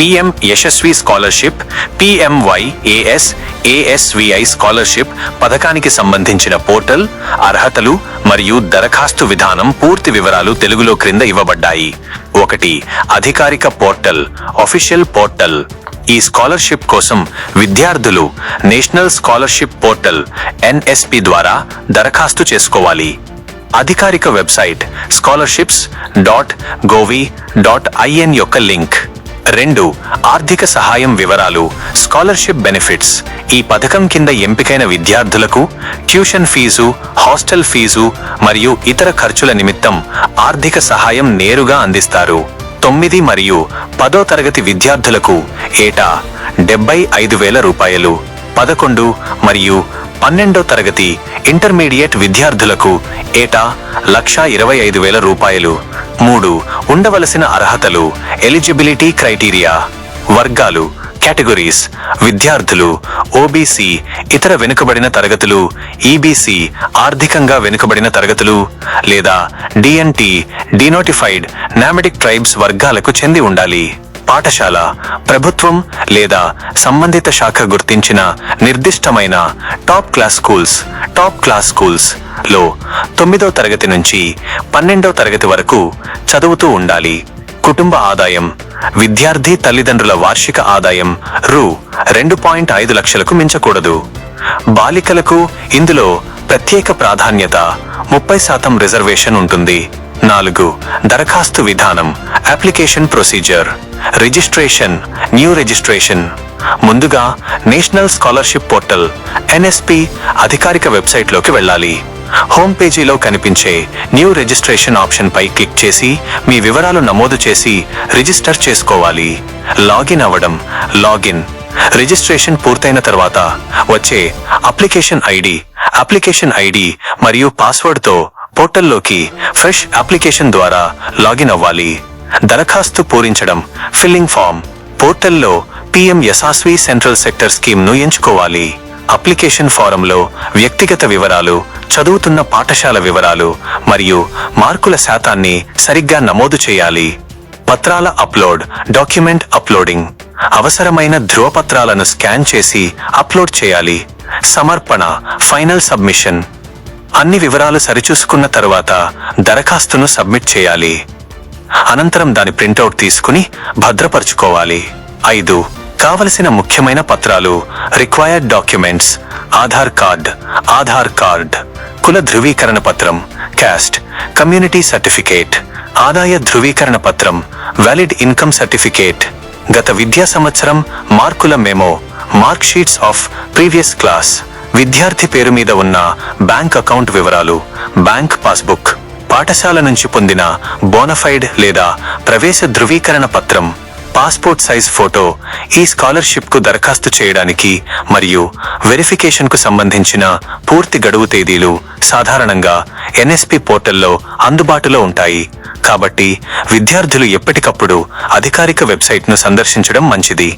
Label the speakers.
Speaker 1: PM Yashasvi scholarship, PMYAS, ASVI scholarship పథకానికి సంబంధించిన portal, అర్హతలు మరియు దరఖాస్తు విధానం పూర్తి వివరాలు తెలుగులో క్రింద ఇవ్వబడ్డాయి. 1. అధికారిక పోర్టల్, అఫీషియల్ పోర్టల్. ఈ స్కాలర్షిప్ కోసం విద్యార్థులు నేషనల్ స్కాలర్షిప్ పోర్టల్ NSP ద్వారా దరఖాస్తు చేసుకోవాలి. అధికారిక వెబ్సైట్ scholarships.gov.in యొక్క లింక్. 2. ఆర్థిక సహాయం వివరాలు, స్కాలర్షిప్ బెనిఫిట్స్. ఈ పథకం కింద ఎంపికైన విద్యార్థులకు ట్యూషన్ ఫీజు, హాస్టల్ ఫీజు మరియు ఇతర ఖర్చుల నిమిత్తం ఆర్థిక సహాయం నేరుగా అందిస్తారు. 9 మరియు 10వ తరగతి విద్యార్థులకు ఏటా 75,000 రూపాయలు. 11 మరియు 12వ తరగతి ఇంటర్మీడియట్ విద్యార్థులకు ఏటా 1,25,000 రూపాయలు. 3. ఉండవలసిన అర్హతలు, ఎలిజిబిలిటీ క్రైటీరియా. వర్గాలు, కేటగిరీస్. విద్యార్థులు OBC, ఇతర వెనుకబడిన తరగతులు, EBC, ఆర్థికంగా వెనుకబడిన తరగతులు, లేదా DNT, డినోటిఫైడ్ నామడిక్ ట్రైబ్స్ వర్గాలకు చెంది ఉండాలి. పాఠశాల ప్రభుత్వం లేదా సంబంధిత శాఖ గుర్తించిన నిర్దిష్టమైన టాప్ క్లాస్ స్కూల్స్ లో 9వ తరగతి నుంచి 12వ తరగతి వరకు చదువుతూ ఉండాలి. కుటుంబ ఆదాయం, విద్యార్థి తల్లిదండ్రుల వార్షిక ఆదాయం రూ. 2.5 లక్షలకు మించకూడదు. బాలికలకు ఇందులో ప్రత్యేక ప్రాధాన్యత, 30% రిజర్వేషన్ ఉంటుంది. 4. దరఖాస్తు విధానం, application procedure. Registration, new registration. ముందుగా నేషనల్ స్కాలర్షిప్ పోర్టల్ NSP అధికారిక వెబ్సైట్లోకి వెళ్ళాలి. హోమ్ పేజీలో కనిపించే న్యూ రిజిస్ట్రేషన్ ఆప్షన్ పై క్లిక్ చేసి మీ వివరాలు నమోదు చేసి రిజిస్టర్ చేసుకోవాలి. లాగిన్ అవ్వడం. రిజిస్ట్రేషన్ పూర్తయిన తర్వాత వచ్చే అప్లికేషన్ ఐడి మరియు పాస్వర్డ్తో పోర్టల్లోకి ఫ్రెష్ అప్లికేషన్ ద్వారా లాగిన్ అవ్వాలి. దరఖాస్తు పూరించడం, ఫిల్లింగ్ ఫామ్. పోర్టల్లో PM యశస్వి సెంట్రల్ సెక్టర్ స్కీమ్ను ఎంచుకోవాలి. అప్లికేషన్ ఫారంలో వ్యక్తిగత వివరాలు, చదువుతున్న పాఠశాల వివరాలు మరియు మార్కుల శాతాన్ని సరిగ్గా నమోదు చేయాలి. పత్రాల అప్లోడ్, డాక్యుమెంట్ అప్లోడింగ్. అవసరమైన ధృవపత్రాలను స్కాన్ చేసి అప్లోడ్ చేయాలి. సమర్పణ, ఫైనల్ సబ్మిషన్. అన్ని వివరాలు సరిచూసుకున్న తరువాత దరఖాస్తును సబ్మిట్ చేయాలి. అనంతరం దాని ప్రింటౌట్ తీసుకుని భద్రపరుచుకోవాలి. 5. కావలసిన ముఖ్యమైన పత్రాలు, రిక్వైర్డ్ డాక్యుమెంట్స్. ఆధార్ కార్డ్, కుల ధృవీకరణ పత్రం, క్యాస్ట్, కమ్యూనిటీ సర్టిఫికేట్, ఆదాయ ధృవీకరణ పత్రం, వ్యాలిడ్ ఇన్కమ్ సర్టిఫికేట్, గత విద్యా సంవత్సరం మార్కుల memo, mark sheets of previous class, విద్యార్థి పేరు మీద ఉన్న బ్యాంక్ అకౌంట్ వివరాలు, బ్యాంక్ పాస్బుక్, పాఠశాల నుంచి పొందిన బోనఫైడ్ లేదా ప్రవేశ ధృవీకరణ పత్రం, పాస్పోర్ట్ సైజ్ ఫోటో. ఈ స్కాలర్షిప్ కు దరఖాస్తు చేయడానికి మరియు వెరిఫికేషన్ కు సంబంధించిన పూర్తి గడువు తేదీలు సాధారణంగా NSP పోర్టల్లో అందుబాటులో ఉంటాయి. కాబట్టి విద్యార్థులు ఎప్పటికప్పుడు అధికారిక వెబ్సైట్ను సందర్శించడం మంచిది.